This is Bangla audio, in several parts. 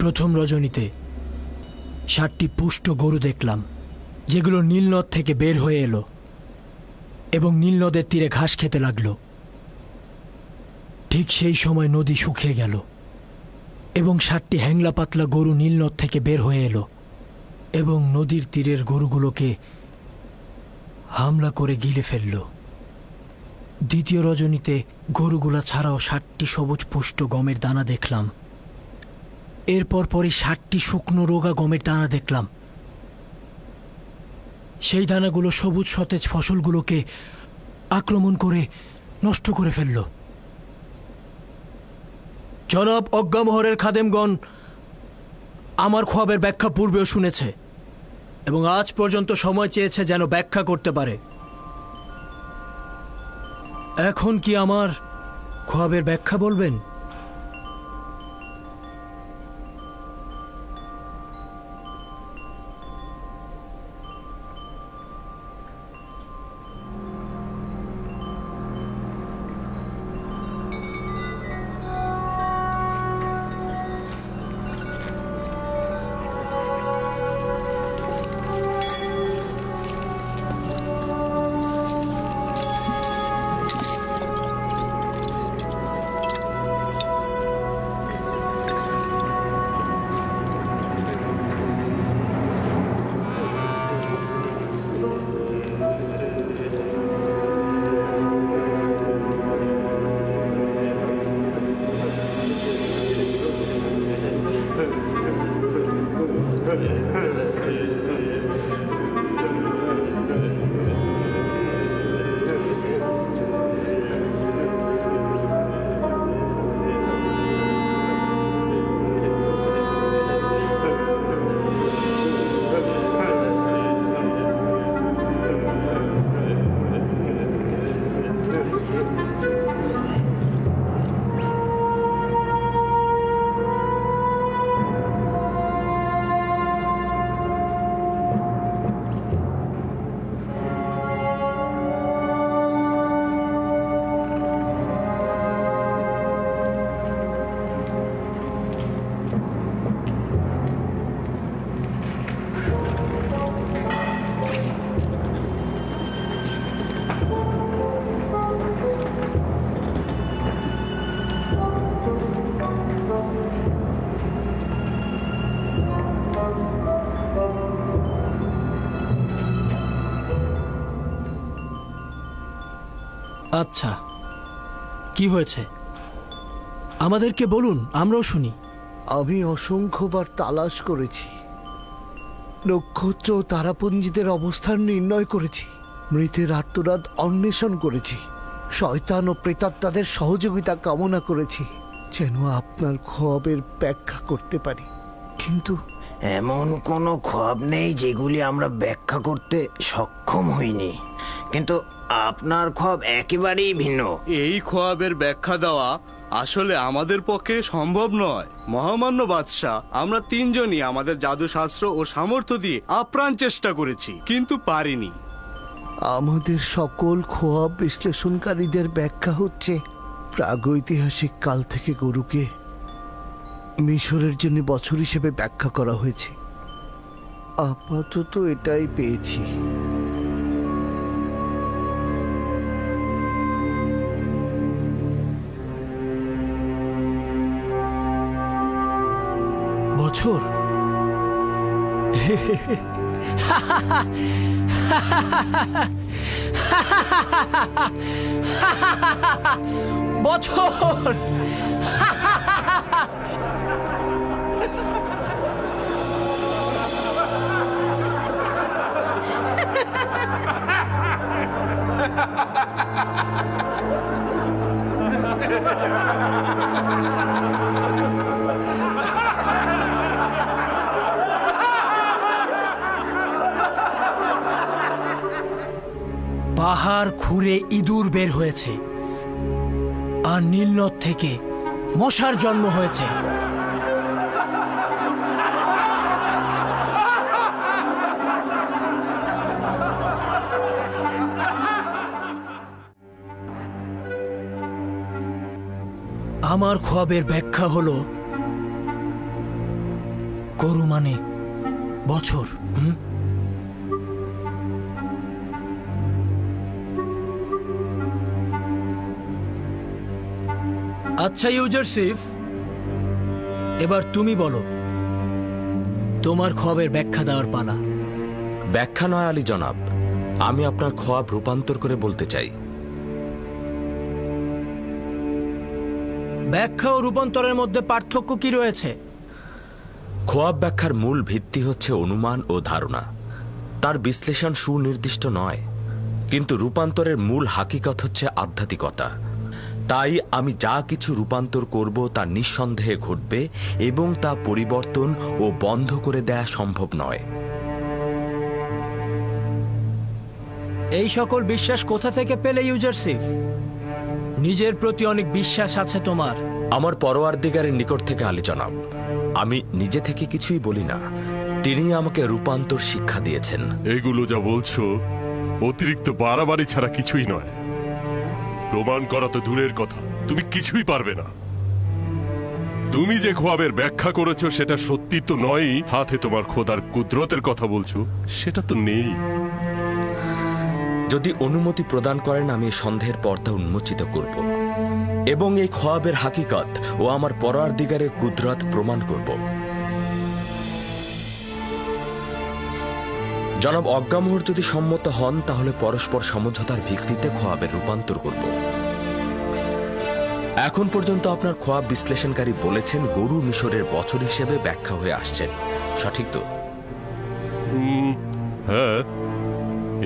প্রথম রজনীতে 7টি পুষ্ট গরু দেখলাম, যেগুলো নীলনদ থেকে বের হয়ে এলো এবং নীলনদের তীরে ঘাস খেতে লাগলো। ঠিক সেই সময় নদী শুকিয়ে গেল এবং 7টি হ্যাংলা পাতলা গরু নীলনদ থেকে বের হয়ে এলো এবং নদীর তীরের গরুগুলোকে হামলা করে গিলে ফেলল। দ্বিতীয় রজনীতে গরুগুলা ছাড়াও 7টি সবুজ পুষ্ট গমের দানা দেখলাম। এরপর পরই 7টি শুকনো রোগা গমের দানা দেখলাম। সেই দানাগুলো সবুজ সতেজ ফসলগুলোকে আক্রমণ করে নষ্ট করে ফেলল। জনাব অজ্ঞামোহরের খাদেমগণ আমার খোয়াবের ব্যাখ্যা পূর্বেও শুনেছে এবং আজ পর্যন্ত সময় চেয়েছে যেন ব্যাখ্যা করতে পারে। এখন কি আমার খোয়াবের ব্যাখ্যা বলবেন? আচ্ছা, কি হয়েছে আমাদেরকে বলুন, আমরাও শুনি। আমি অসংখ্যবার তালাশ করেছি, নক্ষত্র ও তারাপুঞ্জিদের অবস্থান নির্ণয় করেছি, মৃতের আত্মরাত অন্বেষণ করেছি, শয়তান ও প্রেতাত্মাদের সহযোগিতা কামনা করেছি যেন আপনার খোয়াবের ব্যাখ্যা করতে পারি, কিন্তু এমন কোনো খোয়াব নেই যেগুলি আমরা ব্যাখ্যা করতে সক্ষম হইনি, কিন্তু আপনার খোয়াব একেবারেই ভিন্ন। এই খোয়াবের ব্যাখ্যা দেওয়া আসলে আমাদের পক্ষে সম্ভব নয়। মহামান্য বাদশাহ, আমরা 3জনই আমাদের জাদুশাস্ত্র ও সামর্থ্য দিয়ে আপ্রাণ চেষ্টা করেছি, কিন্তু পারিনি। আমাদের সকল খোয়াব বিশ্লেষণকারীদের ব্যাখ্যা হচ্ছে প্রাগৈতিহাসিক কাল থেকে গরুকে মিশরের জন্য বছর হিসেবে ব্যাখ্যা করা হয়েছে। আপাতত এটাই পেয়েছি। বছর? বছর? পাহাড় খুঁড়ে ইঁদুর বের হয়েছে আর নীলনদ থেকে মশার জন্ম হয়েছে। আমার খোয়াবের ব্যাখ্যা হলো গরু মানে বছর। আচ্ছা ইউজারসিফ, এবার তুমি বলো, তোমার খোয়াবের ব্যাখ্যা দেওয়ার পালা। ব্যাখ্যা নয় আলী জনাব, আমি আপনার খোয়াব রূপান্তর করে বলতে চাই। ব্যাখ্যা ও রূপান্তরের মধ্যে পার্থক্য কি রয়েছে? খোয়াব ব্যাখ্যার মূল ভিত্তি হচ্ছে অনুমান ও ধারণা, তার বিশ্লেষণ সুনির্দিষ্ট নয়। কিন্তু রূপান্তরের মূল হাকিকত হচ্ছে আধ্যাত্মিকতা। তাই আমি যা কিছু রূপান্তর করব তা নিঃসন্দেহে ঘটবে এবং তা পরিবর্তন ও বন্ধ করে দেয়া সম্ভব নয়। এই সকল বিশ্বাস কোথা থেকে পেলে ইউজারসিফ? নিজের প্রতি অনেক বিশ্বাস আছে তোমার। আমার পরওয়ারদিগারের নিকট থেকে আলী জনাব, আমি নিজে থেকে কিছুই বলি না, তিনি আমাকে রূপান্তর শিক্ষা দিয়েছেন। এগুলো যা বলছো অতিরিক্ত বাড়াবাড়ি ছাড়া কিছুই নয়। প্রমাণ করা তো দূরের কথা, তুমি কিছুই পারবে না। তুমি যে খোয়াবের ব্যাখ্যা করেছো সেটা সত্যি তো নয়ই। হাতে তোমার খোদার কুদরতের কথা বলছো, সেটা তো নেই। যদি অনুমতি প্রদান করেন আমি এই সন্দেহের পর্দা উন্মোচিত করব এবং এই খোয়াবের হাকিকত ও আমার পরওয়ারদিগারের কুদরত প্রমাণ করব। জনাব অজ্ঞামোহর যদি সম্মত হন তাহলে পরস্পর সমঝোতার ভিত্তিতে খোয়াবের রূপান্তর করব। এখন পর্যন্ত আপনার খোয়াব বিশ্লেষণকারী বলেছেন গরু মিশরের বছর হিসেবে ব্যাখ্যা হয়ে আসছেন, সঠিক তো? হ্যাঁ,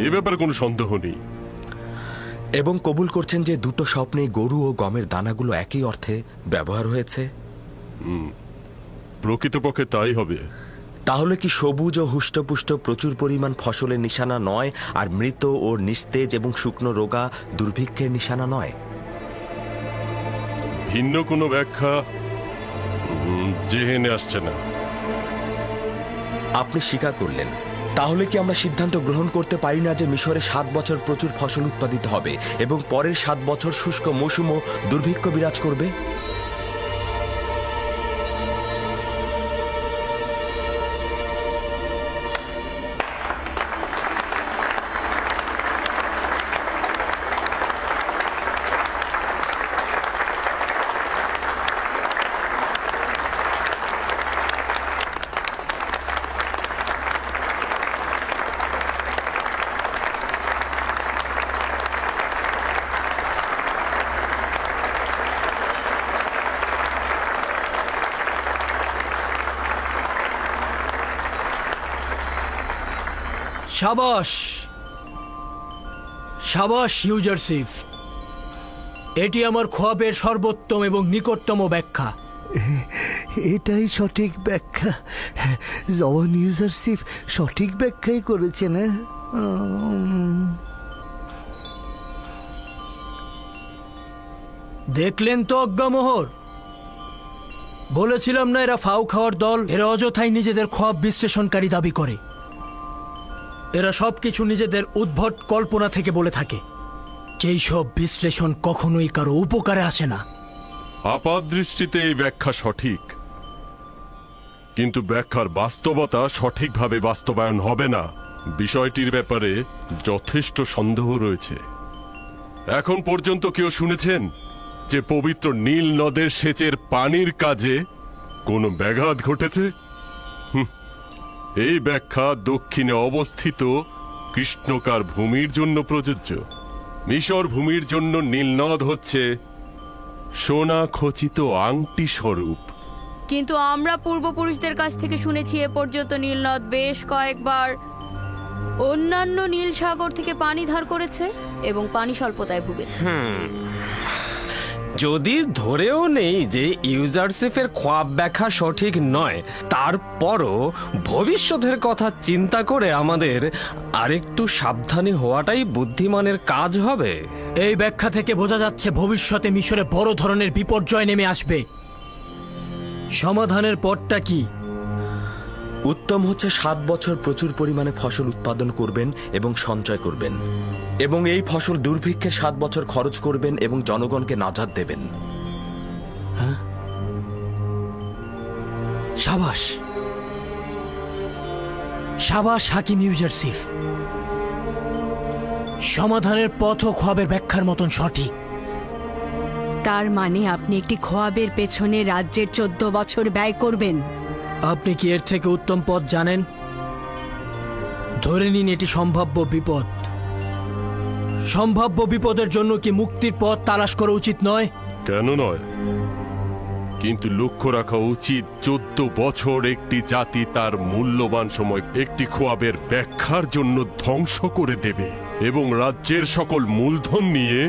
এ ব্যাপারে কোনো সন্দেহ নেই। এবং কবুল করছেন যে দুটো স্বপ্নে গরু ও গমের দানাগুলো একই অর্থে ব্যবহার হয়েছে? প্রকৃতপক্ষে তাই হবে। তাহলে কি সবুজ ও হুষ্টপুষ্ট প্রচুর পরিমাণ ফসলের নিশানা নয়, আর মৃত ও নিস্তেজ এবং শুকনো রোগা দুর্ভিক্ষের নিশানা নয়? ভিন্ন কোনো ব্যাখ্যা জেহেনে আসছে না। আপনি স্বীকার করলেন। তাহলে কি আমরা সিদ্ধান্ত গ্রহণ করতে পারি না যে মিশরে 7 বছর প্রচুর ফসল উৎপাদিত হবে এবং পরের 7 বছর শুষ্ক মৌসুম ও দুর্ভিক্ষ বিরাজ করবে? সাবাস সাবাস ইউজারসিফ, এটি আমার খোয়াবের সর্বোত্তম এবং নিকটতম ব্যাখ্যা। এটাই সঠিক ব্যাখ্যা। জওয়ান ইউজারসিফ সঠিক ব্যাখ্যাই করেছেন। দেখলেন তো অজ্ঞামোহর, বলেছিলাম না এরা ফাউ খাওয়ার দল। এরা অযথাই নিজেদের খোয়াব বিশ্লেষণকারী দাবি করে। এরা সবকিছু নিজেদের উদ্ভট কল্পনা থেকে বলে থাকে, যেই সব বিশ্লেষণ কখনোই কারো উপকারে আসে না। আপাত দৃষ্টিতে এই ব্যাখ্যা সঠিক, কিন্তু ব্যাখ্যার বাস্তবতা সঠিকভাবে বাস্তবায়ন হবে না। বিষয়টির ব্যাপারে যথেষ্ট সন্দেহ রয়েছে। এখন পর্যন্ত কেউ শুনেছেন যে পবিত্র নীল নদের সেচের পানির কাজে কোনো ব্যাঘাত ঘটেছে? এই ব্যাখ্যা দক্ষিণে অবস্থিত কৃষ্ণকার ভূমির জন্য প্রযোজ্য। মিশর ভূমির জন্য নীলনদ হচ্ছে সোনা খচিত আংটি স্বরূপ। কিন্তু আমরা পূর্বপুরুষদের কাছ থেকে শুনেছি এ পর্যন্ত নীলনদ বেশ কয়েকবার অন্যান্য নীল সাগর থেকে পানি ধার করেছে এবং পানি স্বল্পতায় ভুগেছে। যদি ধরেও নেই যে ইউজারসিফের খোয়াব ব্যাখ্যা সঠিক নয়, তারপরও ভবিষ্যতের কথা চিন্তা করে আমাদের আরেকটু সাবধানী হওয়াটাই বুদ্ধিমানের কাজ হবে। এই ব্যাখ্যা থেকে বোঝা যাচ্ছে ভবিষ্যতে মিশরে বড় ধরনের বিপর্যয় নেমে আসবে। সমাধানের পথটা কি? উত্তম হচ্ছে 7 বছর প্রচুর পরিমাণে ফসল উৎপাদন করবেন এবং সঞ্চয় করবেন, এবং এই ফসল দুর্ভিক্ষে 7 বছর খরচ করবেন এবং জনগণকে নাজাত দেবেন। সাবাস, সাবাস হাকিম ইউজারসিফ, সমাধানের পথ ও খোয়াবের ব্যাখ্যার মতন সঠিক। তার মানে আপনি একটি খোয়াবের পেছনে রাজ্যের 14 বছর ব্যয় করবেন? আপনি কি এর থেকে উত্তম পথ জানেন? ধরে নিন এটি সম্ভাব্য বিপদ। সম্ভাব্য বিপদের জন্য কি মুক্তির পথ তালাশ করা উচিত নয়? কেন নয়? কিন্তু লক্ষ্য রাখা উচিত 14 বছর একটি জাতি তার মূল্যবান সময় একটি খোয়াবের ব্যাখ্যার জন্য ধ্বংস করে দেবে এবং রাজ্যের সকল মূলধন নিয়ে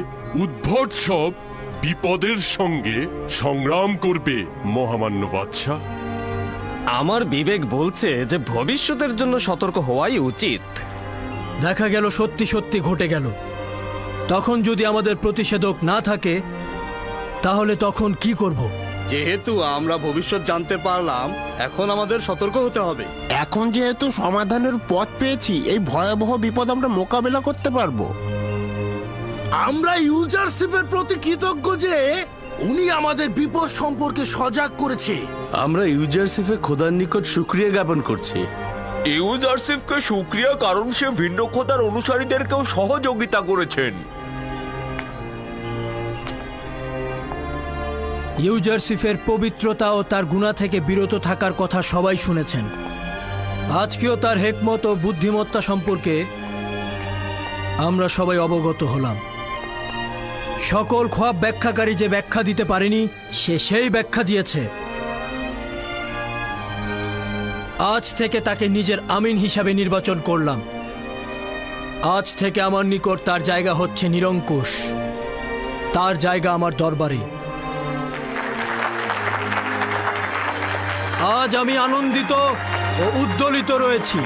উদ্ভট সব বিপদের সঙ্গে সংগ্রাম করবে মহামান্য বাদশাহ। আমার বিবেক বলছে যে ভবিষ্যতের জন্য সতর্ক হওয়াই উচিত। দেখা গেল সত্যি সত্যি ঘটে গেল। তখন যদি আমাদের প্রতিষেধক না থাকে তাহলে তখন কি করব? যেহেতু আমরা ভবিষ্যৎ জানতে পারলাম, এখন আমাদের সতর্ক হতে হবে। এখন যেহেতু সমাধানের পথ পেয়েছি, এই ভয়াবহ বিপদ আমরা মোকাবেলা করতে পারবো। আমরা ইউজারশিপের প্রতি কৃতজ্ঞ যে উনি আমাদের বিপদ সম্পর্কে সজাগ করেছে। আমরা ইউজারসিফের খোদার নিকট শুকরিয়া জ্ঞাপন করছি। ইউজারসিফকে শুকরিয়া, কারণ সে ভিন্ন খোদার অনুসারীদেরকেও সহযোগিতা করেছেন। ইউজারসিফের পবিত্রতা ও তার গুণা থেকে বিরত থাকার কথা সবাই শুনেছেন। আজকেও তার হেকমত ও বুদ্ধিমত্তা সম্পর্কে আমরা সবাই অবগত হলাম। সকল খোয়াব ব্যাখ্যাকারী যে ব্যাখ্যা দিতে পারেনি, সে সেই ব্যাখ্যা দিয়েছে। আজ থেকে তাকে নিজের আমিন হিসাবে নির্বাচন করলাম। আজ থেকে আমার নিকট তার জায়গা হচ্ছে নিরঙ্কুশ। তার জায়গা আমার দরবারে। আজ আমি আনন্দিত ও উদ্দোলিত রয়েছি।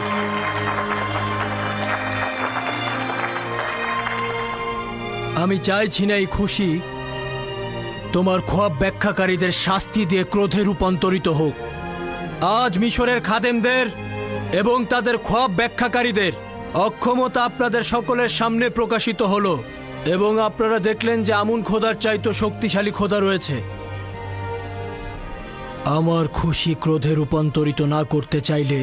আমি চাইছি না এই খুশি তোমার খোয়াব ব্যাখ্যাকারীদের শাস্তি দিয়ে ক্রোধে রূপান্তরিত হোক। আজ মিশরের খাদেমদের এবং তাদের খোয়াব ব্যাখ্যাকারীদের অক্ষমতা আপনাদের সকলের সামনে প্রকাশিত হলো এবং আপনারা দেখলেন যে আমুন খোদার চাইতো শক্তিশালী খোদা রয়েছে। আমার খুশি ক্রোধে রূপান্তরিত না করতে চাইলে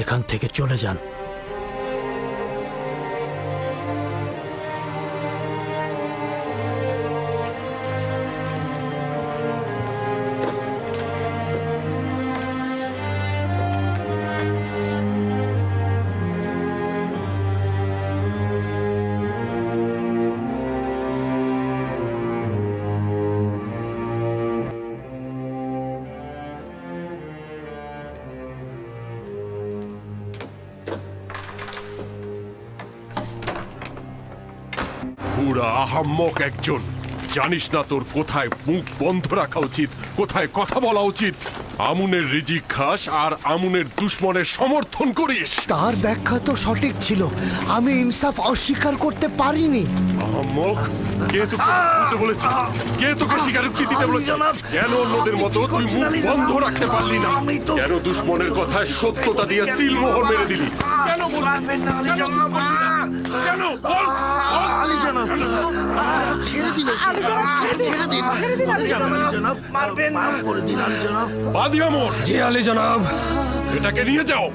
এখান থেকে চলে যান। পুরা আহাম্মক একজন। জানিস না তোর কোথায় মুখ বন্ধ রাখা উচিত, কোথায় কথা বলা উচিত। আমুনের রিজিক খাস আর আমুনের দুশ্মনের সমর্থন করিস। তার ব্যাখ্যা তো সঠিক ছিল, আমি ইনসাফ অস্বীকার করতে পারিনি। আহাম্মক, কে তোকে বলতে বলেছে? কে তোকে স্বীকারোক্তি দিতে বলেছে? কেন অন্যদের মতো তুই মুখ বন্ধ রাখতে পারলি না? কেন দুশ্মনের কথায় সত্যতা দিয়ে সিলমোহর মেরে দিলি? কেন বলবেন না? কেন বল? আলী জনাব, ছেড়ে দিন, ছেড়ে দিন, আলী জনাব, মারবেন না, করে দিন আলী জনাব। বাদী আমর, জি আলী জনাব। এটাকে নিয়ে যাও।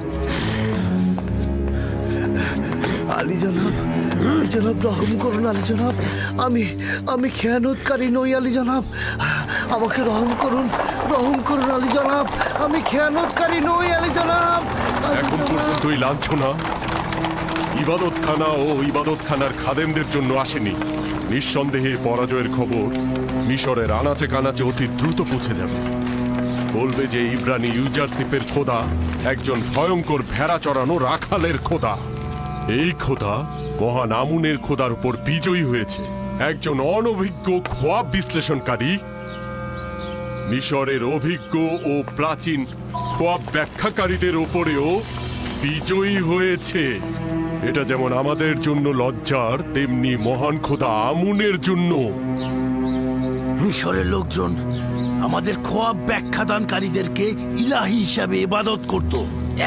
আলী জনাব, আলী জনাব, রহম করুন আলী জনাব। আমি খেয়ানতকারী নই আলী জনাব। আমাকে রহম করুন আলী জনাব। আমি খেয়ানতকারী নই আলী জনাব। এখন পর্যন্ত এই লাঞ্ছনা ইবাদতখানা ও ইবাদতখানার খাদেমদের জন্য আসেনি। নিঃসন্দেহে পরাজয়ের খবর মিশরের আনাচে কানাচে অতি দ্রুত পৌঁছে যাবে। বলবে যে ইব্রানি ইউজারসিফের খোদা একজন ভয়ঙ্কর ভেড়া চড়ানো রাখালের খোদা। এই খোদা মহান আমুনের খোদার উপর বিজয়ী হয়েছে। একজন অনভিজ্ঞ খোয়াব বিশ্লেষণকারী মিশরের অভিজ্ঞ ও প্রাচীন খোয়াব ব্যাখ্যাকারীদের উপরেও বিজয়ী হয়েছে। এটা যেমন আমাদের জন্য লজ্জার, তেমনি মহান খোদা আমুনের জন্য। মিশরের লোকজন আমাদের খোয়াব ব্যাখ্যাদানকারীদেরকে ইলাহি হিসাবে ইবাদত করত।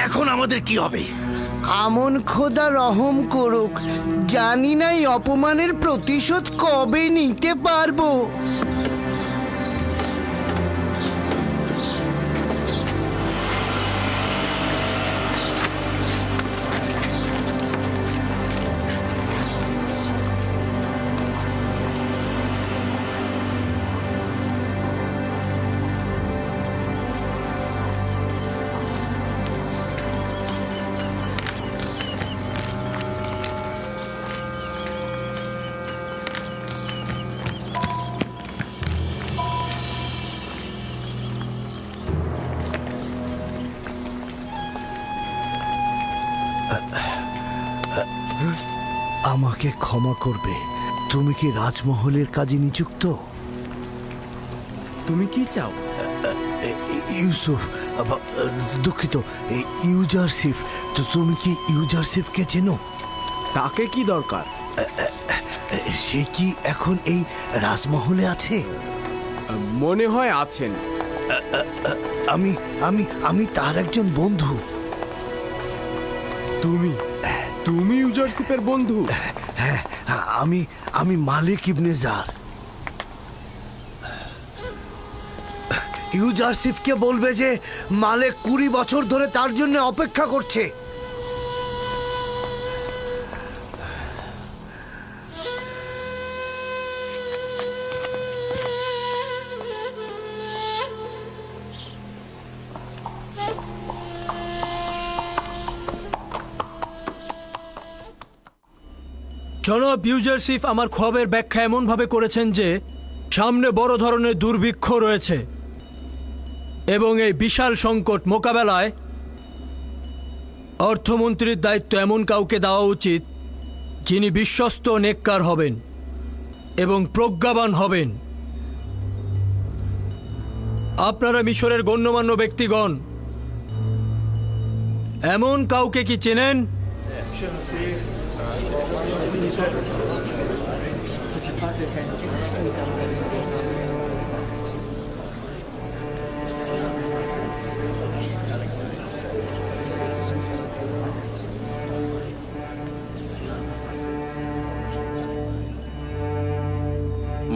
এখন আমাদের কি হবে? আমন খোদা রহম করুক। জানি না এই অপমানের প্রতিশোধ কবে নিতে পারবো। আমাকে ক্ষমা করবে, তুমি কি রাজমহলের কাজে নিযুক্ত? তুমি কি চাও? ইউসুফ, দুঃখিত, ইউজারশিপ। তো তুমি কি ইউজারশিপকে চেনো? তাকে কি দরকার? সে কি এখন এই রাজমহলে আছে? মনে হয় আছেন। আমি আমি আমি তার একজন বন্ধু। তুমি ইউজারশিপের বন্ধু? হ্যাঁ, আমি আমি মালিক ইবনে জার। ইউজারশিপকে বলবে যে মালিক 20 বছর ধরে তার জন্য অপেক্ষা করছে। জনাব ইউজারশিপ আমার খবরের ব্যাখ্যা এমনভাবে করেছেন যে সামনে বড় ধরনের দুর্ভিক্ষ রয়েছে এবং এই বিশাল সংকট মোকাবেলায় অর্থমন্ত্রীর দায়িত্ব এমন কাউকে দেওয়া উচিত যিনি বিশ্বস্ত ও নেককার হবেন এবং প্রজ্ঞাবান হবেন। আপনারা মিশরের গণ্যমান্য ব্যক্তিগণ এমন কাউকে কি চেনেন?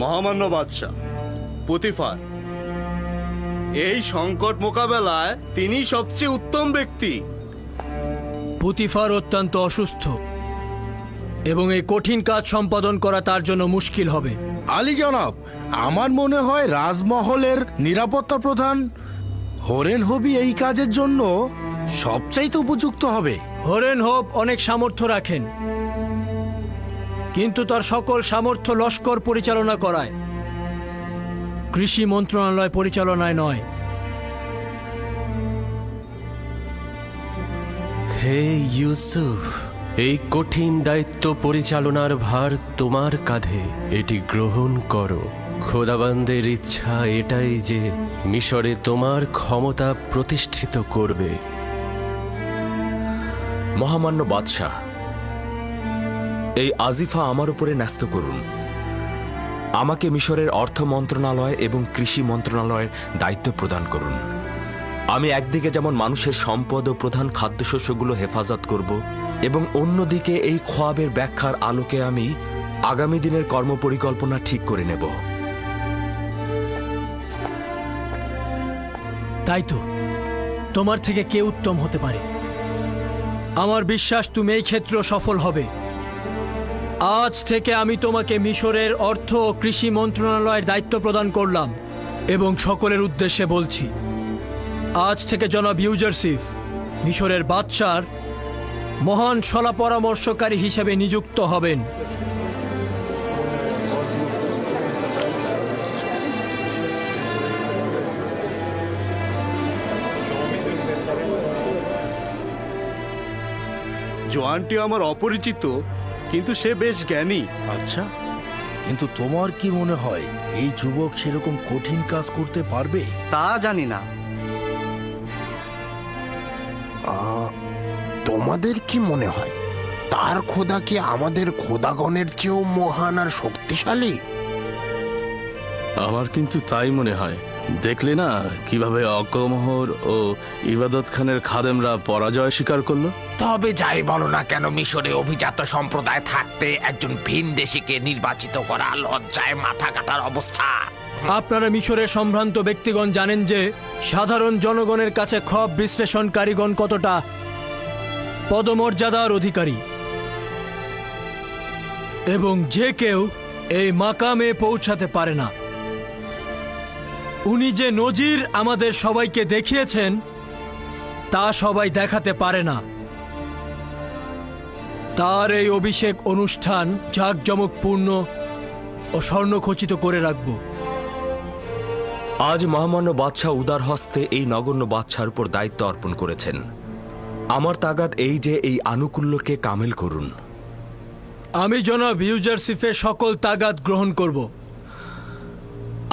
মহামান্য বাদশাহ পুতিফার, এই সংকট মোকাবেলায় তিনি সবচেয়ে উত্তম ব্যক্তি। পুতিফার অত্যন্ত অসুস্থ এবং এই কঠিন কাজ সম্পাদন করা তার জন্য মুশকিল হবে। আলী জনাব, আমার মনে হয় রাজমহলের নিরাপত্তা প্রধান হরেন হবি এই কাজের জন্য সবচাইতে উপযুক্ত হবে। হরেন হোপ অনেক সামর্থ্য রাখেন, কিন্তু তার সকল সামর্থ্য লস্কর পরিচালনা করায়, কৃষি মন্ত্রণালয় পরিচালনায় নয়। হে ইউসুফ, এই কঠিন দায়িত্ব পরিচালনার ভার তোমার কাঁধে, এটি গ্রহণ করো। খোদাবান্দের ইচ্ছা এটাই যে মিশরে তোমার ক্ষমতা প্রতিষ্ঠিত করবে। মহামান্য বাদশাহ, এই আজিফা আমার উপরে ন্যস্ত করুন। আমাকে মিশরের অর্থ মন্ত্রণালয় এবং কৃষি মন্ত্রণালয়ের দায়িত্ব প্রদান করুন। আমি একদিকে যেমন মানুষের সম্পদ ও প্রধান খাদ্যশস্যগুলো হেফাজত করব এবং অন্যদিকে এই খোয়াবের ব্যাখ্যার আলোকে আমি আগামী দিনের কর্মপরিকল্পনা ঠিক করে নেব। তাই তো, তোমার থেকে কে উত্তম হতে পারে? আমার বিশ্বাস তুমি এই ক্ষেত্রে সফল হবে। আজ থেকে আমি তোমাকে মিশরের অর্থ ও কৃষি মন্ত্রণালয়ের দায়িত্ব প্রদান করলাম এবং সকলের উদ্দেশ্যে বলছি, আজ থেকে জনাব ইউজারশিপ মিশরের বাদশার মহান সলা পরামর্শকারী হিসেবে নিযুক্ত হবেন। জোয়ানটি আমার অপরিচিত, কিন্তু সে বেশ জ্ঞানী। আচ্ছা, কিন্তু তোমার কি মনে হয় এই যুবক সেরকম কঠিন কাজ করতে পারবে? তা জানি না। তোমাদের কি মনে হয় তার খোদা কি আমাদের খোদাগণের চেয়েও মহান আর শক্তিশালী? আমার কিন্তু তাই মনে হয়। দেখলে না কিভাবে অকমহর ও ইবাদত খানের খাদেমরা পরাজয় স্বীকার করলো? তবে যাই বলো না কেন, মিশরে অভিজাত সম্প্রদায় থাকতে একজন ভিনদেশীকে নির্বাচিত করা লজ্জায় মাথা কাটার অবস্থা। আপনারা মিশরের সম্ভ্রান্ত ব্যক্তিগণ জানেন যে সাধারণ জনগণের কাছে খব বিশ্লেষণকারীগণ কতটা পদমর্যাদার অধিকারী, এবং যে কেউ এই মাকামে পৌঁছাতে পারে না। উনি যে নজির আমাদের সবাইকে দেখিয়েছেন তা সবাই দেখাতে পারে না। তার এই অভিষেক অনুষ্ঠান জাঁকজমকপূর্ণ ও স্বর্ণখচিত করে রাখব। আজ মহামান্য বাদশাহ উদার হস্তে এই নগণ্য বাদশার উপর দায়িত্ব অর্পণ করেছেন। আমার তাগাদ এই যে এই আনুকূল্যকে কামেল করুন। আমি জনাব ইউজারসিফের সকল তাগাদ গ্রহণ করব।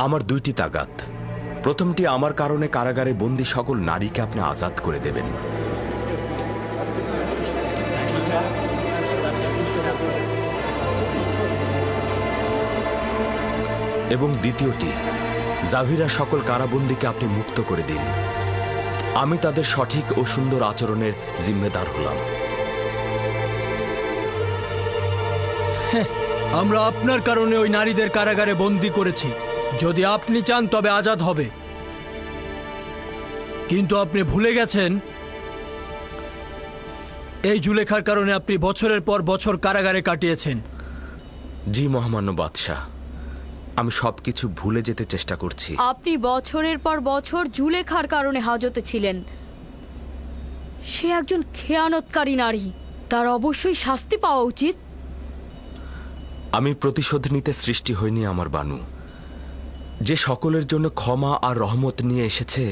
আমার দুইটি তাগাদ। প্রথমটি, আমার কারণে কারাগারে বন্দী সকল নারীকে আপনি আজাদ করে দেবেন। এবং দ্বিতীয়টি, জাভিরা সকল কারাবন্দীকে আপনি মুক্ত করে দিন। আমি তাদের সঠিক ও সুন্দর আচরণের জিম্মেদার হলাম। আমরা আপনার কারণে ওই নারীদের কারাগারে বন্দী করেছি। যদি আপনি চান তবে আজাদ হবে, কিন্তু আপনি ভুলে গেছেন এই জুলেখার কারণে আপনি বছরের পর বছর কারাগারে কাটিয়েছেন। জি মহামান্য বাদশাহ, আমি সবকিছু ভুলে যেতে চেষ্টা করছি। আপনি বছরের পর বছর জুলেখার কারণে হাজতে ছিলেন। সে একজন খেয়ানতকারী নারী, তার অবশ্যই শাস্তি পাওয়া উচিত। আমি প্রতিশোধ নিতে সৃষ্টি হইনি আমার বানু। যে সকলের জন্য ক্ষমা আর রহমত নিয়ে এসেছে,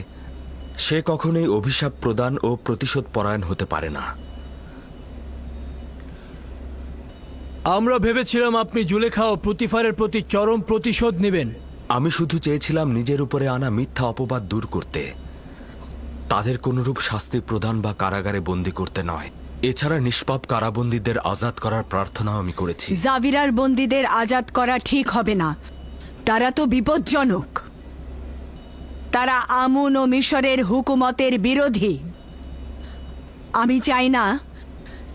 সে কখনোই অভিশাপ প্রদান ও প্রতিশোধ পরায়ণ হতে পারে না। আমরা ভেবেছিলাম আপনি জুলেখা ও প্রতিফারের প্রতি চরম প্রতিশোধ নেবেন। আমি শুধু চেয়েছিলাম নিজের উপরে আনা মিথ্যা অপবাদ দূর করতে, তাদের কোনরূপ শাস্তি প্রদান বা কারাগারে বন্দী করতে নয়। এছাড়া নিষ্পাপ কারাবন্দীদের আজাদ করার প্রার্থনাও আমি করেছি। জাভিরার বন্দীদের আজাদ করা ঠিক হবে না, তারা তো বিপজ্জনক। তারা আমুন ও মিশরের হুকুমতের বিরোধী। আমি চাই না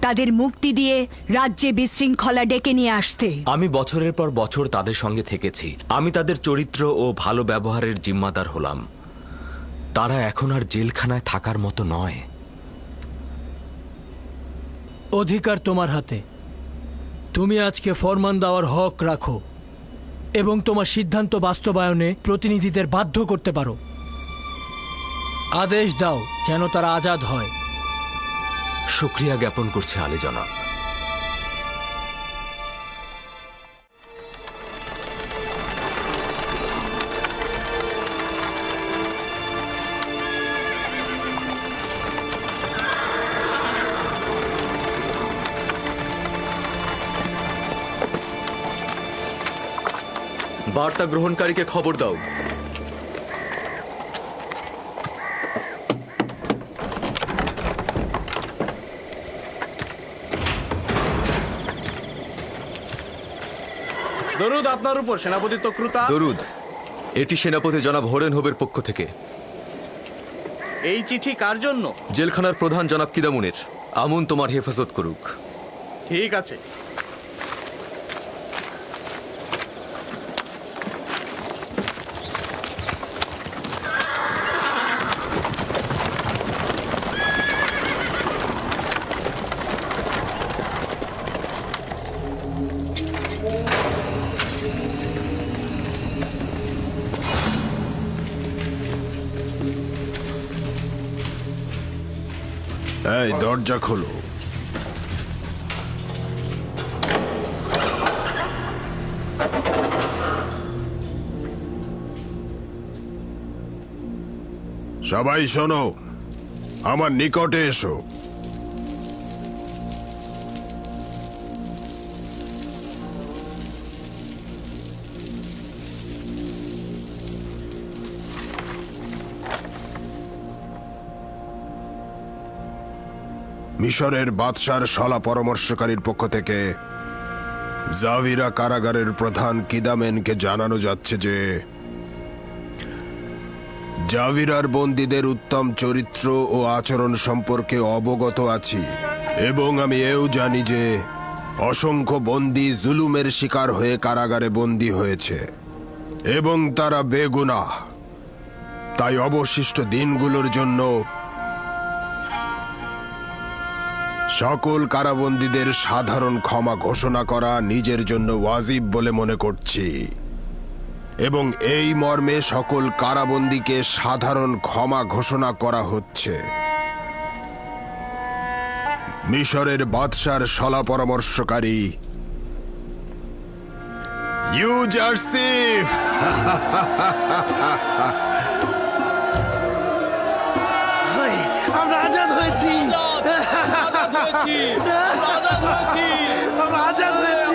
তাদের মুক্তি দিয়ে রাজ্যে বিশৃঙ্খলা ডেকে নিয়ে আসতে। আমি বছরের পর বছর তাদের সঙ্গে থেকেছি। আমি তাদের চরিত্র ও ভালো ব্যবহারের জিম্মাদার হলাম। তারা এখন আর জেলখানায় থাকার মতো নয়। অধিকার তোমার হাতে। তুমি আজকে ফরমান দেওয়ার হক রাখো এবং তোমার সিদ্ধান্ত বাস্তবায়নে প্রতিনিধিদের বাধ্য করতে পারো। আদেশ দাও যেন তারা আজাদ হয়। শুকরিয়া জ্ঞাপন করছে আলী জনাব। বার্তা গ্রহণকারীকে খবর দাও। দরুদ আপনার উপর সেনাপতি তক্রুতা। দরুদ, এটি সেনাপতি জনাব হোরেন হোবের পক্ষ থেকে। এই চিঠি কার জন্য? জেলখানার প্রধান জনাব কিদামুনের। আমুন তোমার হেফাজত করুক। ঠিক আছে। এই দরজা খোলো। সবাই শোনো, আমার নিকটে এসো। মিশরের বাদশার শলা পরামর্শকারীর পক্ষ থেকে জাভিরা কারাগারের প্রধান কিদামেনকে জানানো যাচ্ছে যে জাভিরার বন্দীদের উত্তম চরিত্র ও আচরণ সম্পর্কে অবগত আছি, এবং আমি এও জানি যে অসংখ্য বন্দী জুলুমের শিকার হয়ে কারাগারে বন্দী হয়েছে এবং তারা বেগুনাহ। তাই অবশিষ্ট দিনগুলোর জন্য সকল কারাবন্দীদের সাধারণ ক্ষমা ঘোষণা করা নিজের জন্য ওয়াজিব বলে মনে করছি, এবং এই মর্মে সকল কারাবন্দীকে সাধারণ ক্ষমা ঘোষণা করা হচ্ছে। মিশরের বাদশার শলা পরামর্শকারী ইউজারসিফ। আমরা আজাদ হয়েছি। আমরা আজাদ হয়েছি।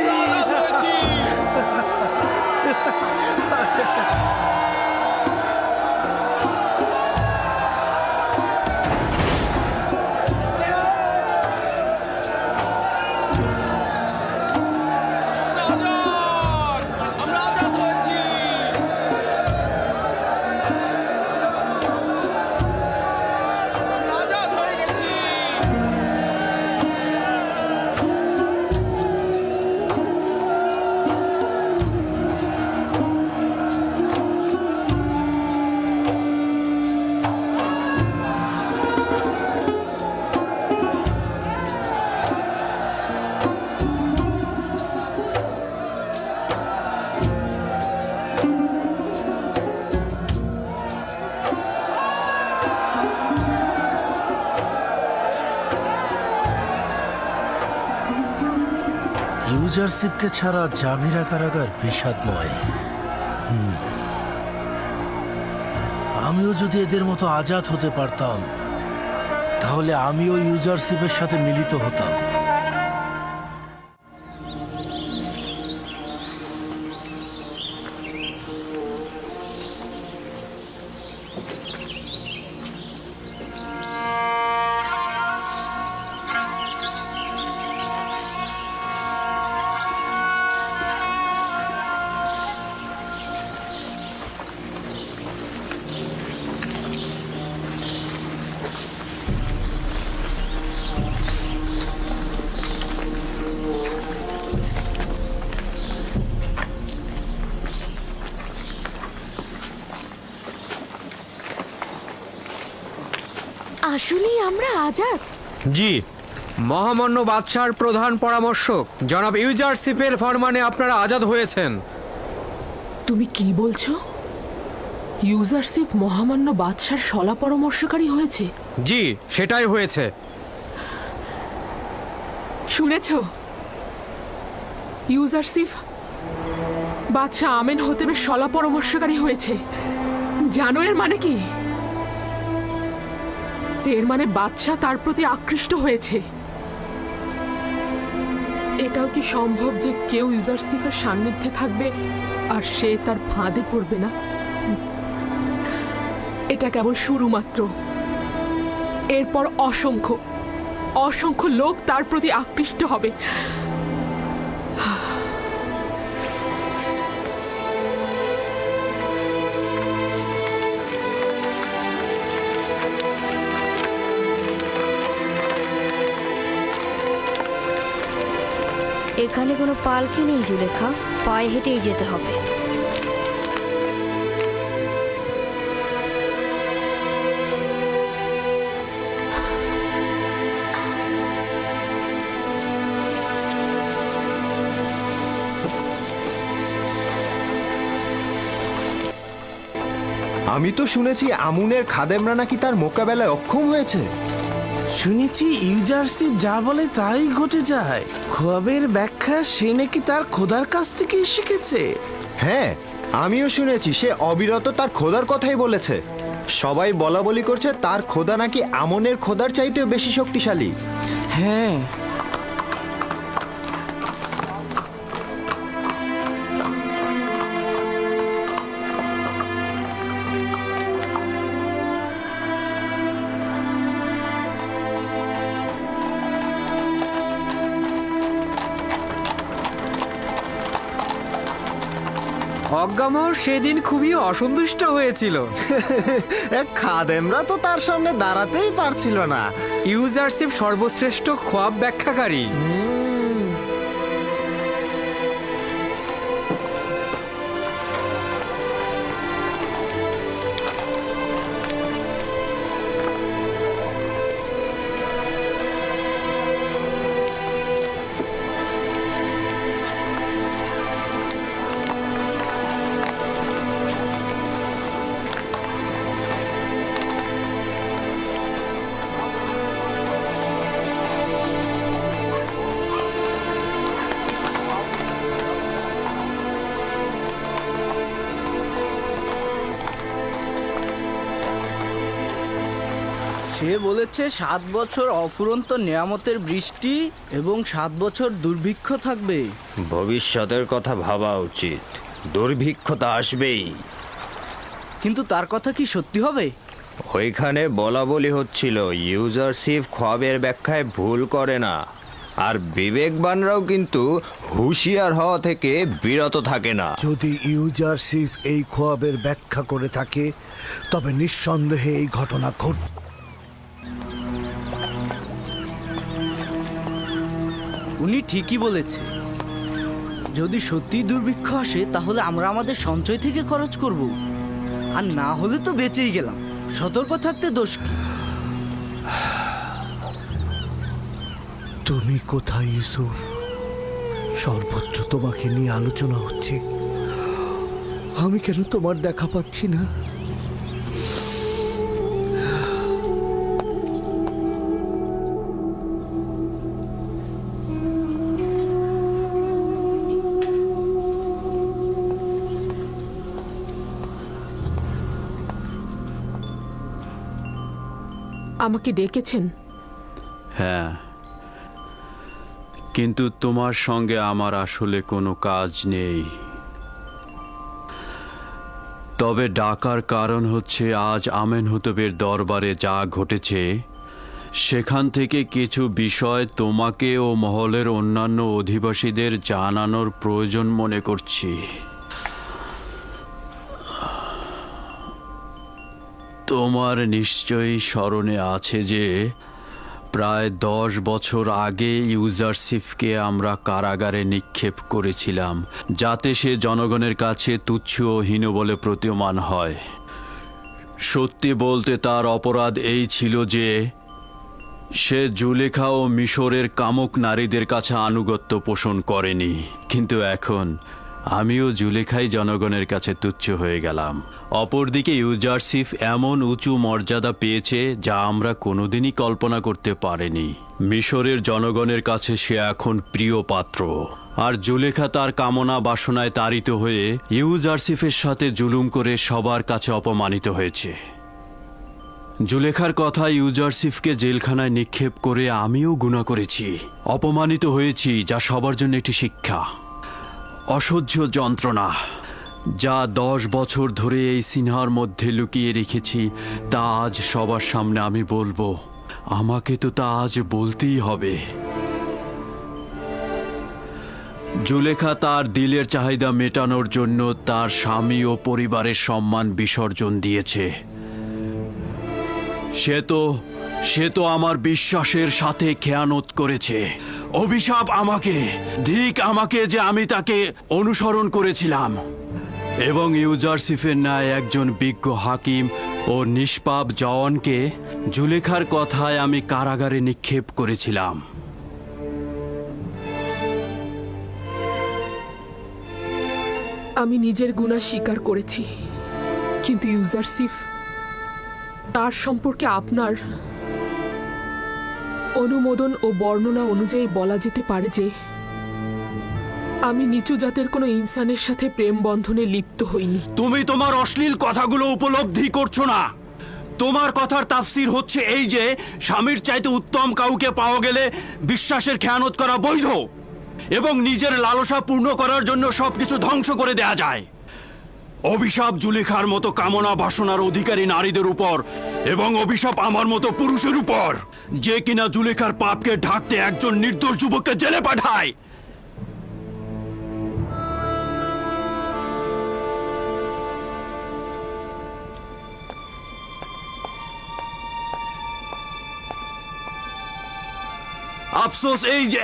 ইউজারশিপকে ছাড়া জামিরা কারাগার বিষাদময়। আমিও যদি এদের মতো আজাদ হতে পারতাম, তাহলে আমিও ইউজারশিপের সাথে মিলিত হতাম। আসলেই আমরা আজাদ? জি, মহামান্য বাদশাহর প্রধান পরামর্শক জনাব ইউজারশিপের ফরমানে আপনারা আজাদ হয়েছেন। তুমি কি বলছো? ইউজারশিপ মহামান্য বাদশার শলা পরামর্শকারী হয়েছে? জি, সেটাই হয়েছে। শুনেছ? ইউজারশিপ বাদশাহ আমেন হতেবের শলা পরামর্শকারী হয়েছে। জানো এর মানে কি? এর মানে বাদশাহ তার প্রতি আকৃষ্ট হয়েছে। এটাও কি সম্ভব যে কেউ ইউজারশিপের সান্নিধ্যে থাকবে আর সে তার ফাঁদে পড়বে না? এটা কেবল শুরু মাত্র। এরপর অসংখ্য অসংখ্য লোক তার প্রতি আকৃষ্ট হবে। এখানে কোনো পালকি নেই জুলেখা, পায়ে হেঁটেই যেতে হবে। আমি তো শুনেছি আমুনের খাদেমরা নাকি তার মোকাবেলায় অক্ষম হয়েছে। শুনেছি ইউজারশিপ যা বলে তাই ঘটে যায়। খোয়াবের ব্যাখ্যা সে নাকি তার খোদার কাছ থেকেই শিখেছে। হ্যাঁ, আমিও শুনেছি সে অবিরত তার খোদার কথাই বলেছে। সবাই বলা বলি করছে তার খোদা নাকি আমনের খোদার চাইতেও বেশি শক্তিশালী। হ্যাঁ, অজ্ঞামহর সেদিন খুবই অসন্তুষ্ট হয়েছিল। খাদেমরা তো তার সামনে দাঁড়াতেই পারছিল না। ইউজারশিপ সর্বশ্রেষ্ঠ খোয়াব ব্যাখ্যাকারী। সে বলেছে 7 বছর অফুরন্ত নেয়ামতের বৃষ্টি এবং 7 বছর দুর্ভিক্ষ থাকবে। ভবিষ্যতের কথা ভাবা উচিত। দুর্ভিক্ষ তো আসবেই। কিন্তু তার কথা কি সত্যি হবে? ওইখানে বলা বলি হচ্ছিল ইউজারশিপ খোয়াবের ব্যাখ্যায় ভুল করে না, আর বিবেকবানরাও কিন্তু হুঁশিয়ার হওয়া থেকে বিরত থাকে না। যদি ইউজারশিপ এই খোয়াবের ব্যাখ্যা করে থাকে তবে নিঃসন্দেহে এই ঘটনা ঘট। উনি ঠিকই বলেছে। যদি সত্যি দুর্ভিক্ষ আসে তাহলে আমরা আমাদের সঞ্চয় থেকে খরচ করব, আর না হলে তো বেঁচেই গেলাম। সতর্ক থাকতে দোষ কি? তুমি কোথায় ইউসুফ? সর্বোচ্চ তোমাকে নিয়ে আলোচনা হচ্ছে, আমি কেন তোমার দেখা পাচ্ছি না? আমাকে ডেকেছেন? হ্যাঁ, কিন্তু তোমার সঙ্গে আমার আসলে কোনো কাজ নেই। তবে ডাকার কারণ হচ্ছে আজ আমেনহোতেবের দরবারে যা ঘটেছে সেখান থেকে কিছু বিষয় তোমাকে ও মহলের অন্যান্য অধিবাসীদের জানানোর প্রয়োজন মনে করছি। তোমার নিশ্চয়ই স্মরণে আছে যে প্রায় 10 বছর আগে ইউজারশিপকে আমরা কারাগারে নিক্ষেপ করেছিলাম, যাতে সে জনগণের কাছে তুচ্ছ ও হীন বলে প্রতীয়মান হয়। সত্যি বলতে তার অপরাধ এই ছিল যে সে জুলেখা ও মিশরের কামুক নারীদের কাছে আনুগত্য পোষণ করেনি। কিন্তু এখন আমিও জুলেখাই জনগণের কাছে তুচ্ছ হয়ে গেলাম। অপরদিকে ইউজারশিপ এমন উঁচু মর্যাদা পেয়েছে যা আমরা কোনোদিনই কল্পনা করতে পারিনি। মিশরের জনগণের কাছে সে এখন প্রিয় পাত্র, আর জুলেখা তার কামনা বাসনায় তাড়িত হয়ে ইউজারশিপের সাথে জুলুম করে সবার কাছে অপমানিত হয়েছে। জুলেখার কথা ইউজারশিপকে জেলখানায় নিক্ষেপ করে আমিও গুনাহ করেছি, অপমানিত হয়েছি, যা সবার জন্য একটি শিক্ষা। অসহ্য যন্ত্রণা যা 10 বছর ধরে এই সিনহার মধ্যে লুকিয়ে রেখেছি তা আজ সবার সামনে আমি বলবো। আমাকে তো তা আজ বলতেই হবে। জুলেখা তার দিলের চাহিদা মেটানোর জন্য তার স্বামী ও পরিবারের সম্মান বিসর্জন দিয়েছে। সে তো আমার বিশ্বাসের সাথে খেয়ানত করেছে। অভিশাপ আমাকে, ধিক আমাকে যে আমি তাকে অনুসরণ করেছিলাম এবং ইউজারশিপের ন্যায় একজন বিজ্ঞ হাকিম ও নিষ্পাপ জওয়ানকে জুলেখার কথায় আমি কারাগারে নিক্ষেপ করেছিলাম। আমি নিজের গুনাহ স্বীকার করেছি, কিন্তু ইউজারশিপ, তার সম্পর্কে আপনার অনুমোদন ও বর্ণনা অনুযায়ী বলা যেতে পারে যে আমি নিচু জাতের কোনো ইনসানের সাথে প্রেম বন্ধনে লিপ্ত হইনি। তুমি তোমার অশ্লীল কথাগুলো উপলব্ধি করছো না। তোমার কথার তাফসির হচ্ছে এই যে স্বামীর চাইতে উত্তম কাউকে পাওয়া গেলে বিশ্বাসের খেয়ানত করা বৈধ এবং নিজের লালসা পূর্ণ করার জন্য সবকিছু ধ্বংস করে দেয়া যায়। অভিশাপ জুলেখার মতো কামনা বাসনার অধিকারী নারীদের উপর এবং অভিশাপ আমার মতো পুরুষের উপর, যে কিনা জুলেখার পাপকে ঢাকতে একজন নির্দোষ যুবককে জেলে পাঠায়। আফসোস এই যে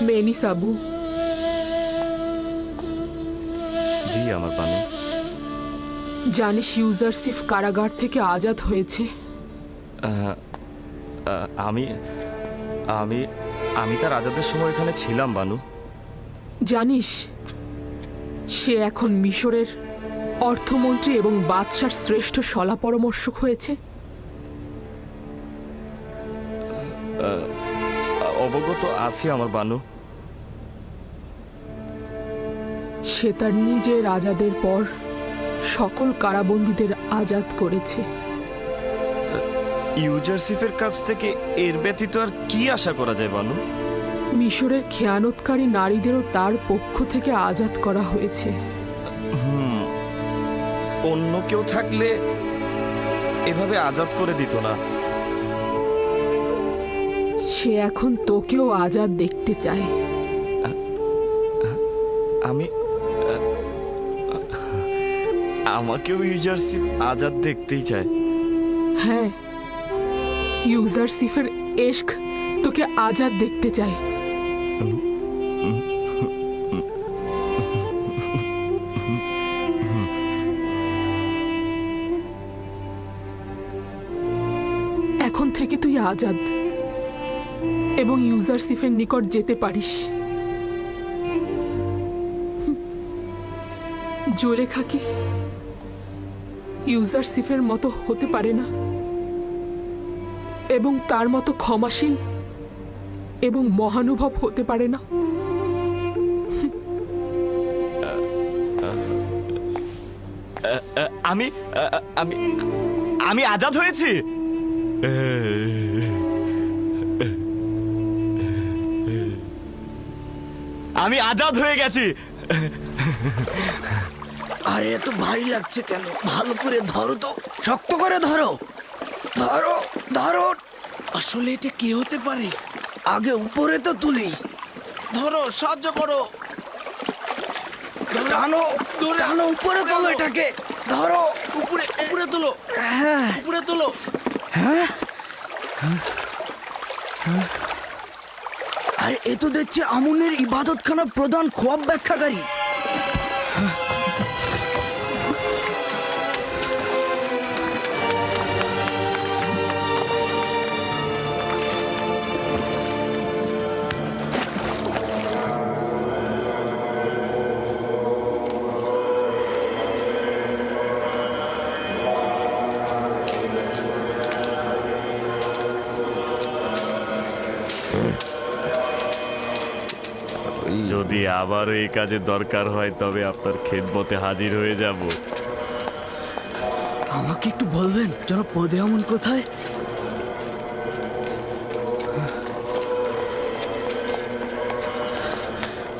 মেনি সাবু। জি আমার বানু। জানিস ইউজারশিপ কারাগার থেকে আজাদ হয়েছে? আমি আমি আমি তার আজাদের সময় এখানে ছিলাম বানু। জানিস সে এখন মিশরের অর্থমন্ত্রী এবং বাদশার শ্রেষ্ঠ শলা পরামর্শক হয়েছে? অবগত আছি আমার বানু। সে তার নিজের আজাদের পর সকল কারাবন্দীদের আজাদ করেছে। ইউজারসিফের কাছ থেকে এর ব্যতীত আর কি আশা করা যায় বানু? মিশরের খেয়ানতকারী নারীদেরও তার পক্ষ থেকে আজাদ করা হয়েছে। অন্য কেউ থাকলে এভাবে আজাদ করে দিত না। সে এখন তোকেও আজাদ দেখতে চায়। আমাকেও ইউজারসিফ আজাদ দেখতেই চায়। হ্যাঁ, ইউজারসিফের এশক তোকে আজাদ দেখতে চায়। এখন থেকে তুই আজাদ এবং ইউজারসিফের নিকট যেতে পারিস। জোলেখা কি ইউজারসিফের মতো হতে পারে না এবং তার মতো ক্ষমাশীল এবং মহানুভব হতে পারে না? আমি আমি আমি আজাদ হয়েছি। আমি আজাদ হয়ে গেছি। আরে এত ভারী লাগছে কেন? ভালো করে ধরো তো, শক্ত করে ধরো, ধরো ধরো। আসলে এটা কি হতে পারে? আগে উপরে তো তুলি। ধরো, সাহায্য করো, টানো টানো, উপরে তোলো এটাকে, ধরো উপরে উপরে তোলো। হ্যাঁ, উপরে তোলো। হ্যাঁ, আরে এ তো দেখছি আমুনের ইবাদতখানার প্রধান খোয়াব ব্যাখ্যাকারী। যদি আবারও এই কাজে দরকার হয় তবে আপনার খেদমতে হাজির হয়ে যাব। আমাকে একটু বলবেন জনাব পদে আমন কোথায়?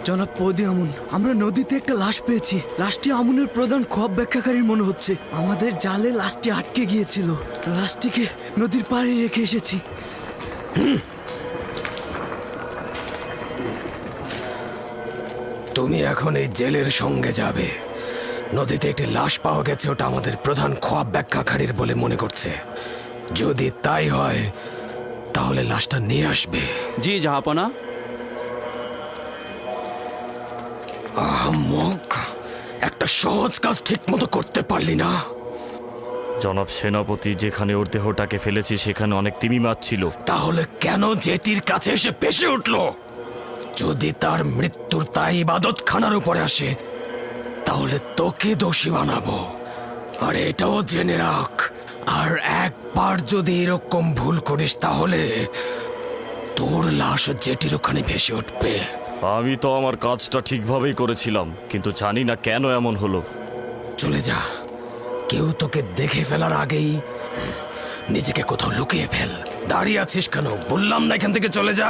জনাব পদে আমন, আমরা নদীতে একটা লাশ পেয়েছি। লাশটি আমুনের প্রধান খোয়াব ব্যাখ্যাকারীর মনে হচ্ছে। আমাদের জালে লাশটি আটকে গিয়েছিল। লাশটিকে নদীর পাড়ে রেখে এসেছি। তুমি এখন এই জেলের সঙ্গে যাবে। নদীতে একটি লাশ পাওয়া গেছে, ওটা আমাদের প্রধান খোয়াব ব্যাখ্যাকারীর বলে মনে করছে। যদি তাই হয় তাহলে লাশটা নিয়ে আসবে। জি জাহাপনা। আহমক, একটা সহজ কাজ ঠিক মতো করতে পারলি না। জনাব সেনাপতি, যেখানে ওর দেহটাকে ফেলেছি সেখানে অনেক তিমি মাছ ছিল। তাহলে কেন জেটির কাছে এসে পেশে উঠলো? যদি তার মৃত্যুর তাই ইবাদতখানার উপরে আসে তাহলে তোকে দোষী বানাবো। আর এটাও জেনে রাখ, আর একবার যদি এরকম ভুল করিস তাহলে তোর লাশ জেটির ওখানে ভেসে উঠবে। আমি তো আমার কাজটা ঠিকভাবেই করেছিলাম, কিন্তু জানি না কেন এমন হলো। চলে যা, কেউ তোকে দেখে ফেলার আগেই নিজেকে কোথাও লুকিয়ে ফেল। দাঁড়িয়ে আছিস কেন? বললাম না এখান থেকে চলে যা।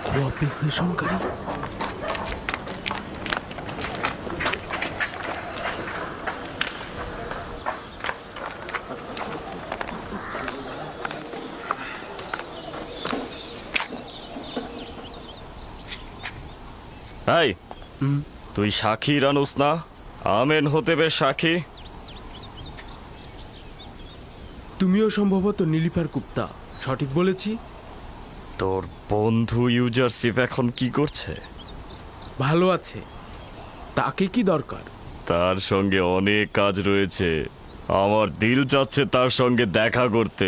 খোয়াব বিশ্লেষণকারী। এই, তুই সাক্ষী রানুস না? আমেন হতে বে সাক্ষী। তুমিও সম্ভবত নীলিফার গুপ্তা, সঠিক বলেছি? তোর বন্ধু ইউজারশিপ এখন কি করছে? ভালো আছে। তাকে কি দরকার? তার সঙ্গে অনেক কাজ রয়েছে, আমার দিল চাচ্ছে তার সঙ্গে দেখা করতে।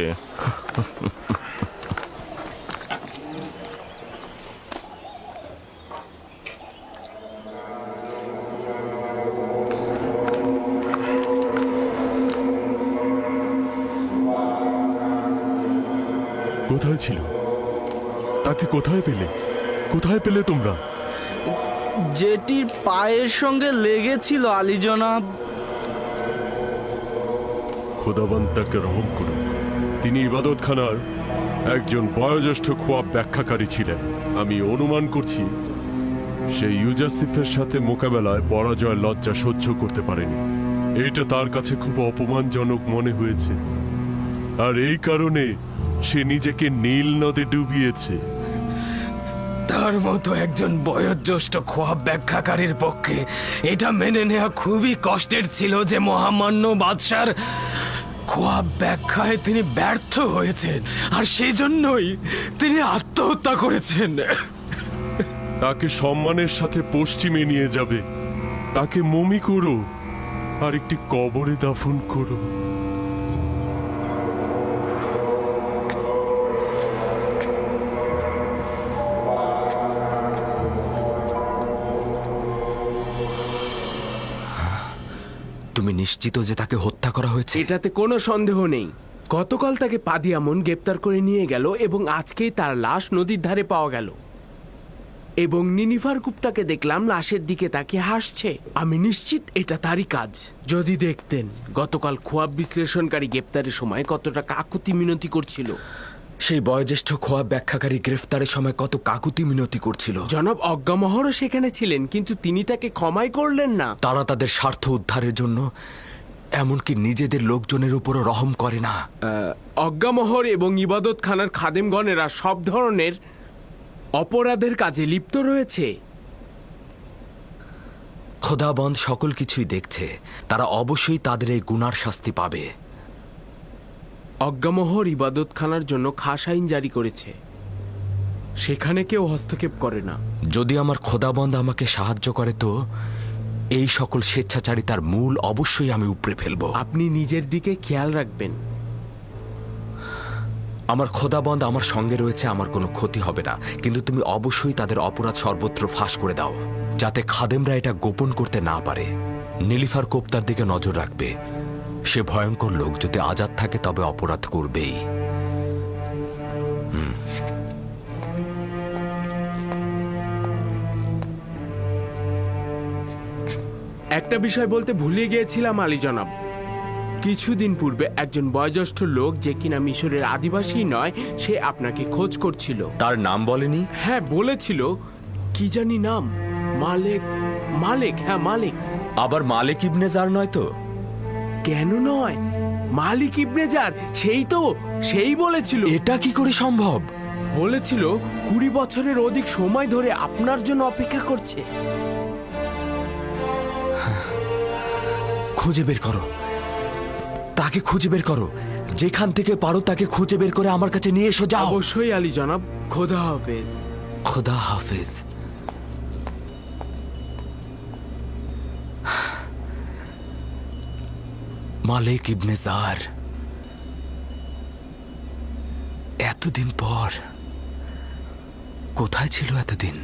কোথায় ছিল? তাকে কোথায় পেলে? কোথায় পেলে তোমরা? যেটির পায়ের সঙ্গে লেগেছিল আলী জনাব। খোদাবন্ত তাকে রহম করুক। তিনি ইবাদতখানার একজন বয়োজ্যেষ্ঠ খোয়াব ব্যাখ্যাকারী ছিলেন। আমি অনুমান করছি সেই ইউজারশিফের সাথে মোকাবেলায় পরাজয় লজ্জা সহ্য করতে পারেনি। এটা তার কাছে খুব অপমানজনক মনে হয়েছে, আর এই কারণে সে নিজেকে নীল নদে ডুবিয়েছে। তার মতো একজন বয়োজ্যেষ্ঠ খোয়াব ব্যাখ্যাকারীর পক্ষে এটা মেনে নেওয়া খুবই কষ্টের ছিল যে মহামান্য বাদশার খোয়াব ব্যাখ্যায় তিনি ব্যর্থ হয়েছেন, আর সেই জন্যই তিনি আত্মহত্যা করেছেন। তাকে সম্মানের সাথে পশ্চিমে নিয়ে যাবে, তাকে মমি করো আর একটি কবরে দাফন করো। তুমি নিশ্চিত যে তাকে হত্যা করা হয়েছে? এটাতে কোনো সন্দেহ নেই। গতকাল তাকে পাদিয়ামন গ্রেপ্তার করে নিয়ে গেল এবং আজকেই তার লাশ নদীর ধারে পাওয়া গেল। এবং নিনিফার গুপ্তাকে দেখলাম লাশের দিকে তাকিয়ে হাসছে। আমি নিশ্চিত এটা তারই কাজ। যদি দেখতেন গতকাল খোয়াব বিশ্লেষণকারী গ্রেপ্তারের সময় কতটা কাকুতি মিনতি করছিল। সেই বয়োজ্যেষ্ঠ খোয়াব ব্যাখ্যাকারী গ্রেফতারের সময় কত কাকুতি মিনতি করছিল। জনাব অজ্ঞামহরও সেখানে ছিলেন, কিন্তু তিনি তাকে ক্ষমাই করলেন না। তারা তাদের স্বার্থ উদ্ধারের জন্য এমনকি নিজেদের লোকজনের উপরও রহম করে না। অজ্ঞামহর এবং ইবাদত খানার খাদেমগণেরা সব ধরনের অপরাধের কাজে লিপ্ত রয়েছে। খোদাবন্দ সকল কিছুই দেখছে, তারা অবশ্যই তাদের এই গুনার শাস্তি পাবে। অজ্ঞামহর ইবাদত খানার জন্য খাস আইন জারি করেছে, সেখানে কেউ হস্তক্ষেপ করে না। যদি আমার খোদাবন্দ আমাকে সাহায্য করে তো এই সকল স্বেচ্ছাচারিতার মূল অবশ্যই আমি উপড়ে ফেলব। আপনি নিজের দিকে খেয়াল রাখবেন। আমার খোদাবন্দ আমার সঙ্গে রয়েছে, আমার কোনো ক্ষতি হবে না, কিন্তু তুমি অবশ্যই তাদের অপরাধ সর্বত্র ফাঁস করে দাও, যাতে খাদেমরা এটা গোপন করতে না পারে। নীলিফার কোপ্তার দিকে নজর রাখবে। সে ভয়ঙ্কর লোক, যদি আজাদ থাকে তবে অপরাধ করবেই। একটা বিষয় বলতে ভুলে গিয়েছিলাম আলী জনাব। কিছুদিন পূর্বে একজন বয়োজ্যেষ্ঠ লোক, যে কিনা মিশরের আদিবাসী নয়, সে আপনাকে খোঁজ করছিল। তার নাম বলেনি? হ্যাঁ বলেছিল, কি জানি নাম, মালেক। মালেক, হ্যাঁ মালেক। আবার মালিক ইবনে জার নয় তো? কেন নয়, মালিক ইবনে জার, সেই বলেছিল। এটা কি করে সম্ভব? বলেছিল 20 বছরের অধিক সময় ধরে আপনার জন্য অপেক্ষা করছে। খুঁজে বের করো, তাকে খুঁজে বের করো। যেখান থেকে পারো তাকে খুঁজে বের করে আমার কাছে নিয়ে এসো। যাও। অবশ্যই আলী জনাব। খোদা হাফেজ। খোদা হাফেজ। মালিক ইবনে জার, এতদিন পর কোথায় ছিল এতদিন?